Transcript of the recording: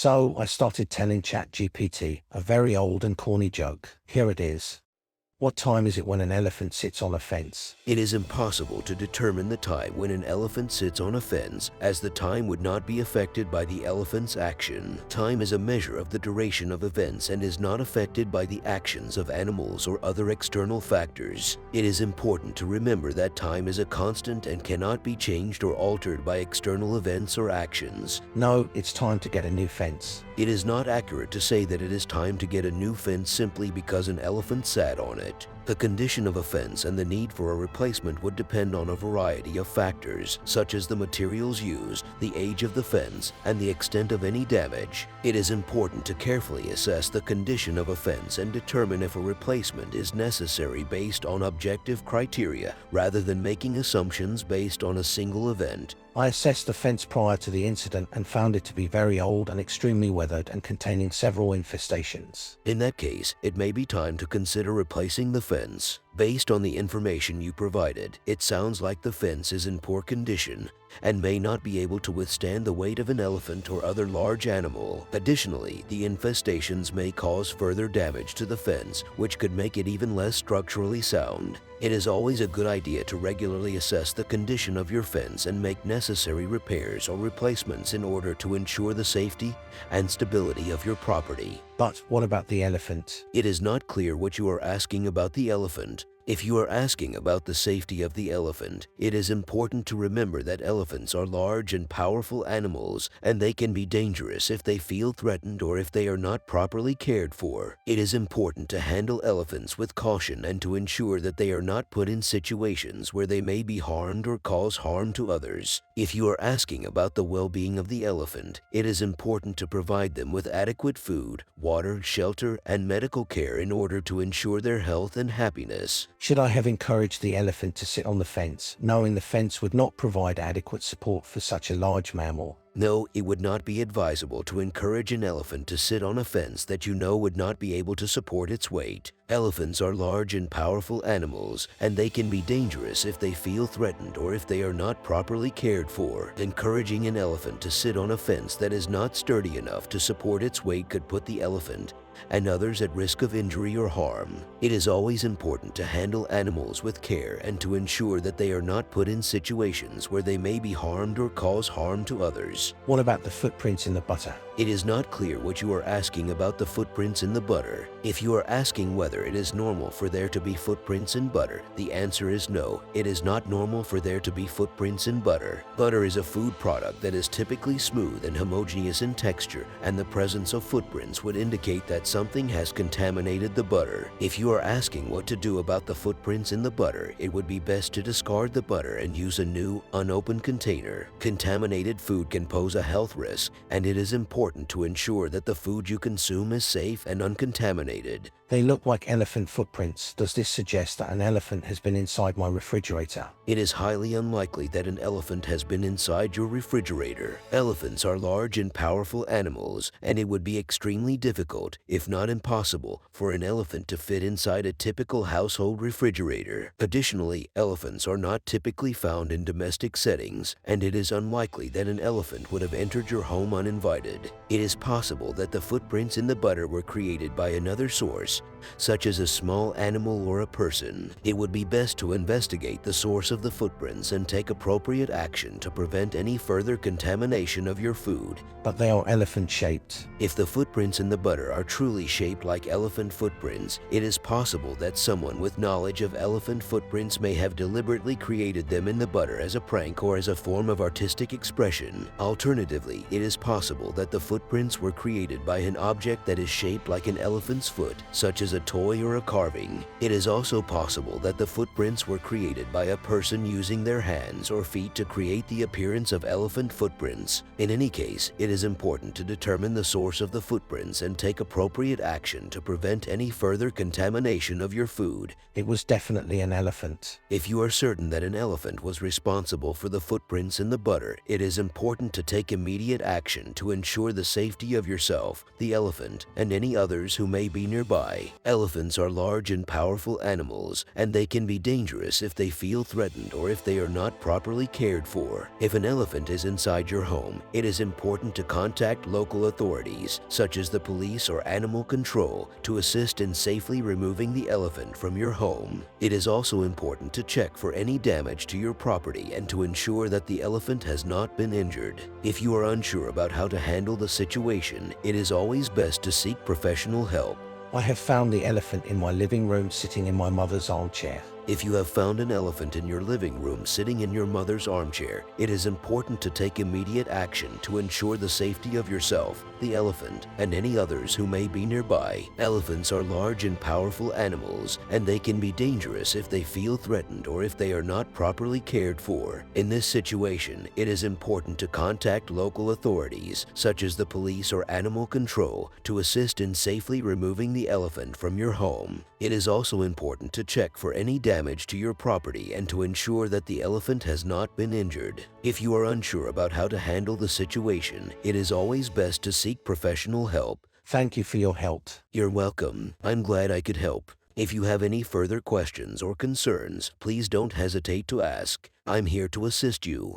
So I started telling ChatGPT a very old and corny joke. Here it is. What time is it when an elephant sits on a fence? It is impossible to determine the time when an elephant sits on a fence, as the time would not be affected by the elephant's action. Time is a measure of the duration of events and is not affected by the actions of animals or other external factors. It is important to remember that time is a constant and cannot be changed or altered by external events or actions. No, it's time to get a new fence. It is not accurate to say that it is time to get a new fence simply because an elephant sat on it. The condition of a fence and the need for a replacement would depend on a variety of factors, such as the materials used, the age of the fence, and the extent of any damage. It is important to carefully assess the condition of a fence and determine if a replacement is necessary based on objective criteria rather than making assumptions based on a single event. I assessed the fence prior to the incident and found it to be very old and extremely weathered and containing several infestations. In that case, it may be time to consider replacing the fence. Based on the information you provided, it sounds like the fence is in poor condition and may not be able to withstand the weight of an elephant or other large animal. Additionally, the infestations may cause further damage to the fence, which could make it even less structurally sound. It is always a good idea to regularly assess the condition of your fence and make necessary repairs or replacements in order to ensure the safety and stability of your property. But what about the elephant? It is not clear what you are asking about the elephant. If you are asking about the safety of the elephant, it is important to remember that elephants are large and powerful animals, and they can be dangerous if they feel threatened or if they are not properly cared for. It is important to handle elephants with caution and to ensure that they are not put in situations where they may be harmed or cause harm to others. If you are asking about the well-being of the elephant, it is important to provide them with adequate food, water, shelter, and medical care in order to ensure their health and happiness. Should I have encouraged the elephant to sit on the fence, knowing the fence would not provide adequate support for such a large mammal? No, it would not be advisable to encourage an elephant to sit on a fence that you know would not be able to support its weight. Elephants are large and powerful animals, and they can be dangerous if they feel threatened or if they are not properly cared for. Encouraging an elephant to sit on a fence that is not sturdy enough to support its weight could put the elephant and others at risk of injury or harm. It is always important to handle animals with care and to ensure that they are not put in situations where they may be harmed or cause harm to others. What about the footprints in the butter? It is not clear what you are asking about the footprints in the butter. If you are asking whether it is normal for there to be footprints in butter, the answer is no. It is not normal for there to be footprints in butter. Butter is a food product that is typically smooth and homogeneous in texture, and the presence of footprints would indicate that something has contaminated the butter. If you are asking what to do about the footprints in the butter, it would be best to discard the butter and use a new, unopened container. Contaminated food can pose a health risk, and it is important to ensure that the food you consume is safe and uncontaminated. They look like elephant footprints. Does this suggest that an elephant has been inside my refrigerator? It is highly unlikely that an elephant has been inside your refrigerator. Elephants are large and powerful animals, and it would be extremely difficult, if not impossible, for an elephant to fit inside a typical household refrigerator. Additionally, elephants are not typically found in domestic settings, and it is unlikely that an elephant would have entered your home uninvited. It is possible that the footprints in the butter were created by another source, such as a small animal or a person. It would be best to investigate the source of the footprints and take appropriate action to prevent any further contamination of your food. But they are elephant-shaped. If the footprints in the butter are truly shaped like elephant footprints, it is possible that someone with knowledge of elephant footprints may have deliberately created them in the butter as a prank or as a form of artistic expression. Alternatively, it is possible that the footprints were created by an object that is shaped like an elephant's foot, such as a toy or a carving. It is also possible that the footprints were created by a person using their hands or feet to create the appearance of elephant footprints. In any case, it is important to determine the source of the footprints and take appropriate action to prevent any further contamination of your food. It was definitely an elephant. If you are certain that an elephant was responsible for the footprints in the butter, it is important to take immediate action to ensure the safety of yourself, the elephant, and any others who may be nearby. Elephants are large and powerful animals, and they can be dangerous if they feel threatened or if they are not properly cared for. If an elephant is inside your home, it is important to contact local authorities, such as the police or animal control, to assist in safely removing the elephant from your home. It is also important to check for any damage to your property and to ensure that the elephant has not been injured. If you are unsure about how to handle the situation, it is always best to seek professional help. I have found the elephant in my living room sitting in my mother's armchair. If you have found an elephant in your living room sitting in your mother's armchair, it is important to take immediate action to ensure the safety of yourself, the elephant, and any others who may be nearby. Elephants are large and powerful animals, and they can be dangerous if they feel threatened or if they are not properly cared for. In this situation, it is important to contact local authorities, such as the police or animal control, to assist in safely removing the elephant from your home. It is also important to check for any damage to your property and to ensure that the elephant has not been injured. If you are unsure about how to handle the situation, it is always best to seek professional help. Thank you for your help. You're welcome. I'm glad I could help. If you have any further questions or concerns, please don't hesitate to ask. I'm here to assist you.